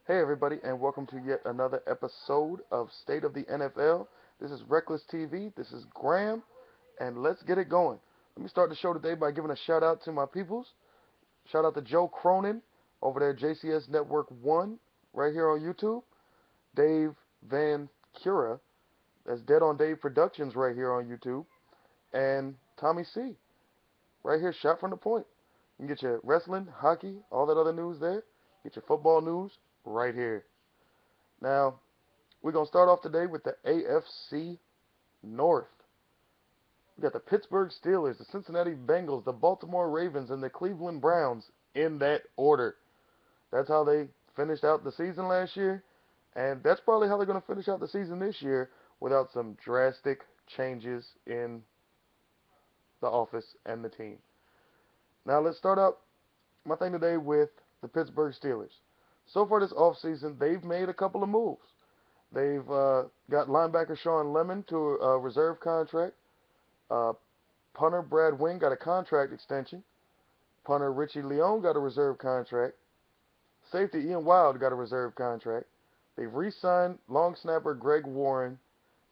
Hey everybody, and welcome to yet another episode of State of the NFL. This is Reckless TV. This is Graham, and let's get it going. Let me start the show today by giving a shout out to my peoples. Shout out to Joe Cronin over there at JCS Network 1 right here on YouTube. Dave Van Cura, that's Dead on Dave Productions right here on YouTube. And Tommy C, right here, shot from the point. You can get your wrestling, hockey, all that other news there. Get your football news right here. Now, we're going to start off today with the AFC North. We got the Pittsburgh Steelers, the Cincinnati Bengals, the Baltimore Ravens, and the Cleveland Browns in that order. That's how they finished out the season last year, and that's probably how they're going to finish out the season this year without some drastic changes in the office and the team. Now, let's start out my thing today with the Pittsburgh Steelers. So far this offseason, they've made a couple of moves. They've got linebacker Sean Lemon to a reserve contract. Punter Brad Wing got a contract extension. Punter Richie Leone got a reserve contract. Safety Ian Wild got a reserve contract. They've re-signed long snapper Greg Warren,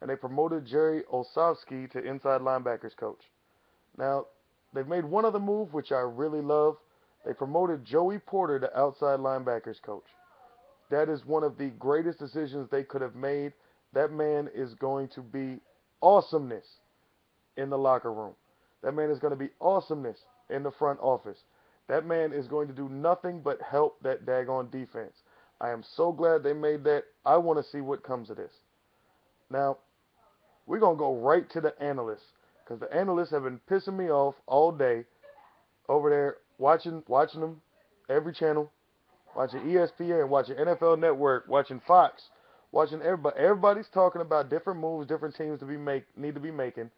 and they promoted Jerry Olsavsky to inside linebackers coach. Now, they've made one other move, which I really love. They promoted Joey Porter to outside linebackers coach. That is one of the greatest decisions they could have made. That man is going to be awesomeness in the locker room. That man is going to be awesomeness in the front office. That man is going to do nothing but help that daggone defense. I am so glad they made that. I want to see what comes of this. Now, we're going to go right to the analysts, because the analysts have been pissing me off all day over there watching them, every channel, watching ESPN, watching NFL Network, watching Fox, watching everybody. Everybody's talking about different moves, different teams need to be making,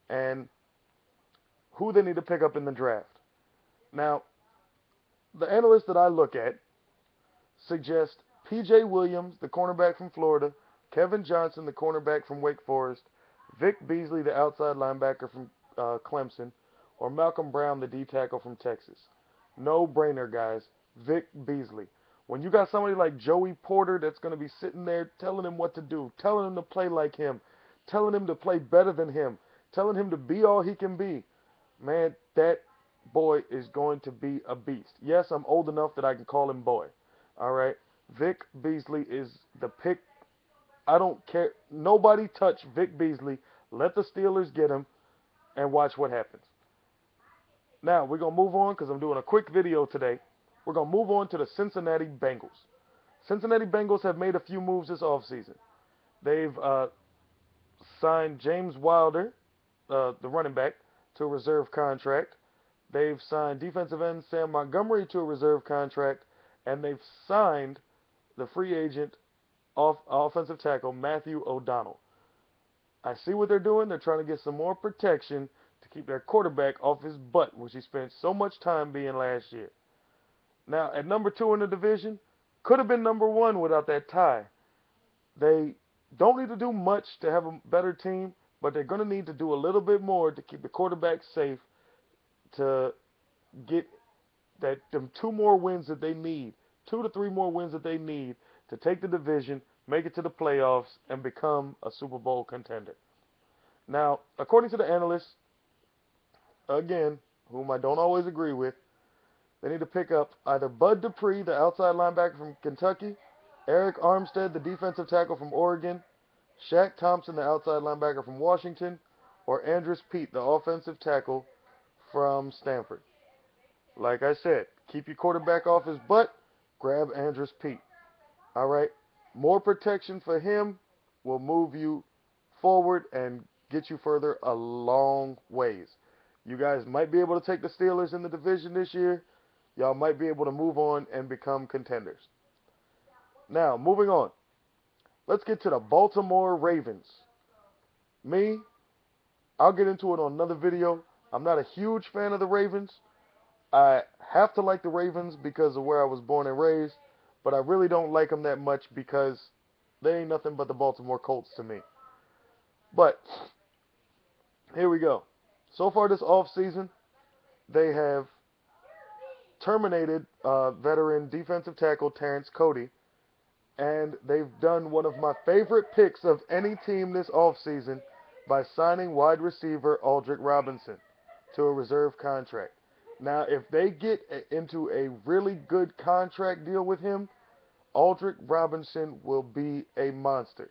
and who they need to pick up in the draft. Now, the analysts that I look at suggest P.J. Williams, the cornerback from Florida, Kevin Johnson, the cornerback from Wake Forest, Vic Beasley, the outside linebacker from Clemson, or Malcolm Brown, the D tackle from Texas. No brainer, guys. Vic Beasley. When you got somebody like Joey Porter that's going to be sitting there telling him what to do, telling him to play like him, telling him to play better than him, telling him to be all he can be, man, that boy is going to be a beast. Yes, I'm old enough that I can call him boy. All right? Vic Beasley is the pick. I don't care. Nobody touch Vic Beasley. Let the Steelers get him and watch what happens. Now, we're going to move on because I'm doing a quick video today. We're going to move on to the Cincinnati Bengals. Cincinnati Bengals have made a few moves this offseason. They've signed James Wilder, the running back, to a reserve contract. They've signed defensive end Sam Montgomery to a reserve contract. And they've signed the free agent offensive tackle Matthew O'Donnell. I see what they're doing. They're trying to get some more protection to keep their quarterback off his butt, which he spent so much time being last year. Now, at number 2 in the division, could have been number 1 without that tie. They don't need to do much to have a better team, but they're going to need to do a little bit more to keep the quarterback safe to get them 2 more wins that they need, 2 to 3 more wins that they need to take the division, make it to the playoffs, and become a Super Bowl contender. Now, according to the analysts, again, whom I don't always agree with, they need to pick up either Bud Dupree, the outside linebacker from Kentucky, Eric Armstead, the defensive tackle from Oregon, Shaq Thompson, the outside linebacker from Washington, or Andrus Peat, the offensive tackle from Stanford. Like I said, keep your quarterback off his butt, grab Andrus Peat. All right? More protection for him will move you forward and get you further a long ways. You guys might be able to take the Steelers in the division this year. Y'all might be able to move on and become contenders. Now, moving on. Let's get to the Baltimore Ravens. Me, I'll get into it on another video. I'm not a huge fan of the Ravens. I have to like the Ravens because of where I was born and raised, but I really don't like them that much because they ain't nothing but the Baltimore Colts to me. But here we go. So far this offseason, they have terminated veteran defensive tackle Terrence Cody And they've done one of my favorite picks of any team this offseason by signing wide receiver Aldrick Robinson to a reserve contract. Now, if they get into a really good contract deal with him, Aldrick Robinson will be a monster.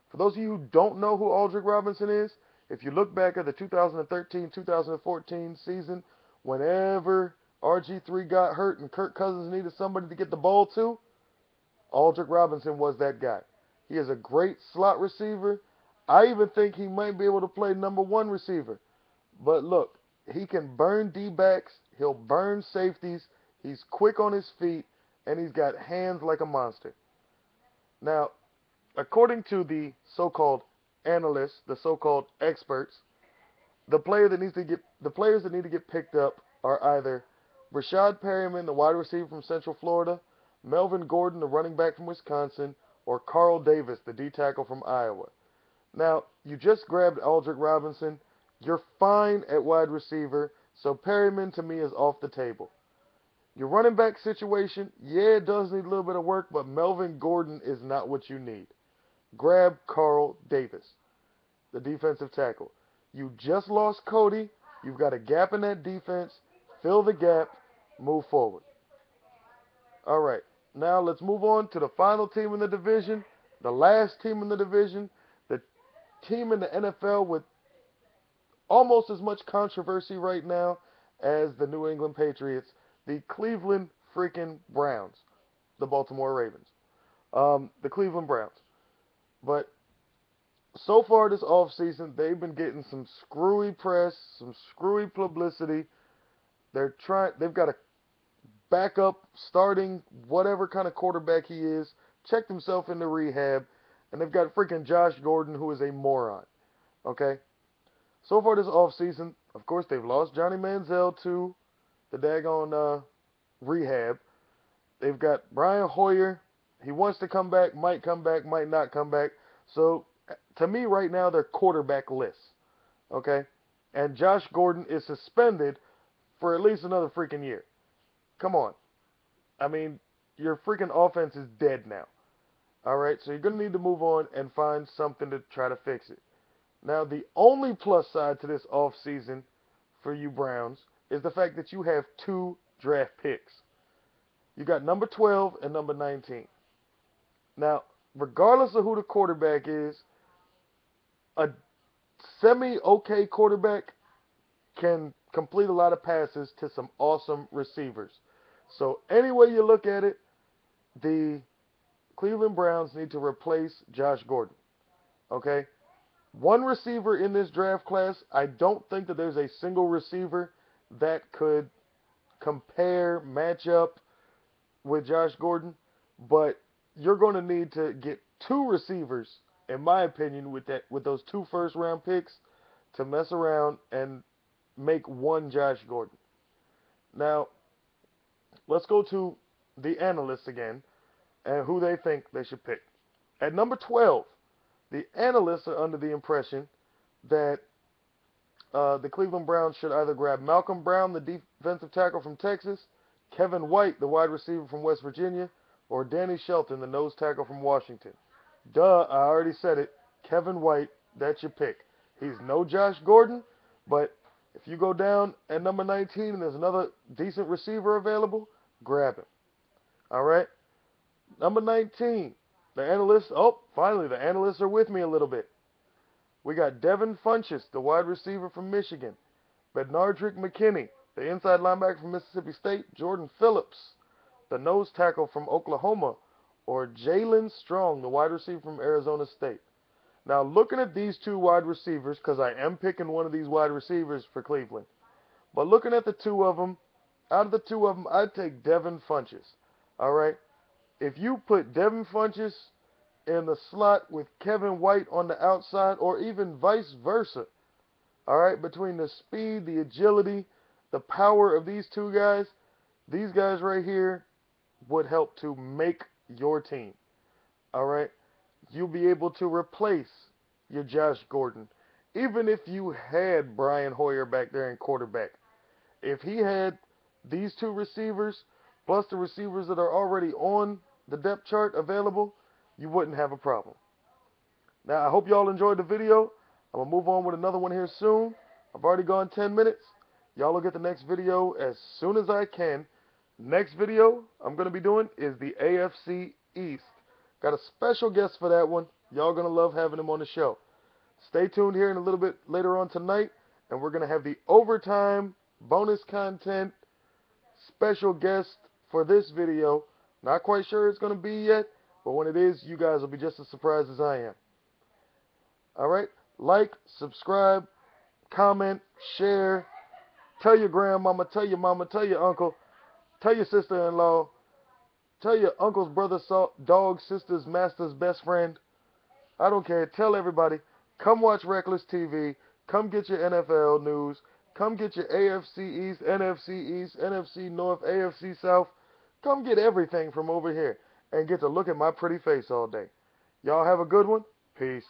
For those of you who don't know who Aldrick Robinson is, if you look back at the 2013-2014 season, whenever RG3 got hurt and Kirk Cousins needed somebody to get the ball to, Aldrick Robinson was that guy. He is a great slot receiver. I even think he might be able to play number one receiver. But look, he can burn D-backs, he'll burn safeties, he's quick on his feet, and he's got hands like a monster. Now, according to the so-called analysts, the so-called experts, the players that need to get picked up are either Rashad Perryman, the wide receiver from Central Florida, Melvin Gordon, the running back from Wisconsin, or Carl Davis, the D tackle from Iowa. Now, you just grabbed Aldrick Robinson. You're fine at wide receiver, so Perryman to me is off the table. Your running back situation, yeah, it does need a little bit of work, but Melvin Gordon is not what you need. Grab Carl Davis, the defensive tackle. You just lost Cody. You've got a gap in that defense. Fill the gap. Move forward. All right. Now let's move on to the final team in the division, the last team in the division, the team in the NFL with almost as much controversy right now as the New England Patriots, the Cleveland freaking Browns, the Baltimore Ravens, the Cleveland Browns. But so far this offseason, they've been getting some screwy press, some screwy publicity. They've got a backup starting whatever kind of quarterback he is, checked himself into rehab, and they've got freaking Josh Gordon, who is a moron. Okay? So far this offseason, of course, they've lost Johnny Manziel to the daggone rehab. They've got Brian Hoyer. He wants to come back, might not come back. So, to me right now, they're quarterback-less. Okay? And Josh Gordon is suspended for at least another freaking year. Come on. I mean, your freaking offense is dead now. All right? So you're going to need to move on and find something to try to fix it. Now, the only plus side to this offseason for you Browns is the fact that you have 2 draft picks. You got number 12 and number 19. Now, regardless of who the quarterback is, a semi-okay quarterback can complete a lot of passes to some awesome receivers. So, any way you look at it, the Cleveland Browns need to replace Josh Gordon. Okay? One receiver in this draft class, I don't think that there's a single receiver that could match up with Josh Gordon, but you're going to need to get 2 receivers, in my opinion, with those 2 first-round picks to mess around and make one Josh Gordon. Now, let's go to the analysts again and who they think they should pick. At number 12, the analysts are under the impression that the Cleveland Browns should either grab Malcolm Brown, the defensive tackle from Texas, Kevin White, the wide receiver from West Virginia, or Danny Shelton, the nose tackle from Washington. Duh, I already said it. Kevin White, that's your pick. He's no Josh Gordon, but if you go down at number 19 and there's another decent receiver available, grab him. All right? Number 19, the analysts, finally, the analysts are with me a little bit. We got Devin Funchess, the wide receiver from Michigan, Benardrick McKinney, the inside linebacker from Mississippi State, Jordan Phillips, the nose tackle from Oklahoma, or Jalen Strong, the wide receiver from Arizona State. Now, looking at these 2 wide receivers, because I am picking one of these wide receivers for Cleveland, but looking at the 2 of them, out of the 2 of them, I'd take Devin Funchess. All right? If you put Devin Funchess in the slot with Kevin White on the outside, or even vice versa, all right, between the speed, the agility, the power of these 2 guys, these guys right here would help to make your team. All right? You'll be able to replace your Josh Gordon. Even if you had Brian Hoyer back there in quarterback, if he had these 2 receivers, plus the receivers that are already on the depth chart available, you wouldn't have a problem. Now, I hope y'all enjoyed the video. I'm going to move on with another one here soon. I've already gone 10 minutes. Y'all will get the next video as soon as I can. Next video I'm going to be doing is the AFC East. Got a special guest for that one. Y'all going to love having him on the show. Stay tuned here in a little bit later on tonight, and we're going to have the overtime bonus content special guest for this video. Not quite sure it's going to be yet, but when it is, you guys will be just as surprised as I am. Alright, like, subscribe, comment, share, tell your grandmama, tell your mama, tell your uncle, tell your sister-in-law, tell your uncle's brother, dog, sister's, master's best friend. I don't care. Tell everybody. Come watch Reckless TV. Come get your NFL news. Come get your AFC East, NFC East, NFC North, AFC South. Come get everything from over here and get to look at my pretty face all day. Y'all have a good one. Peace.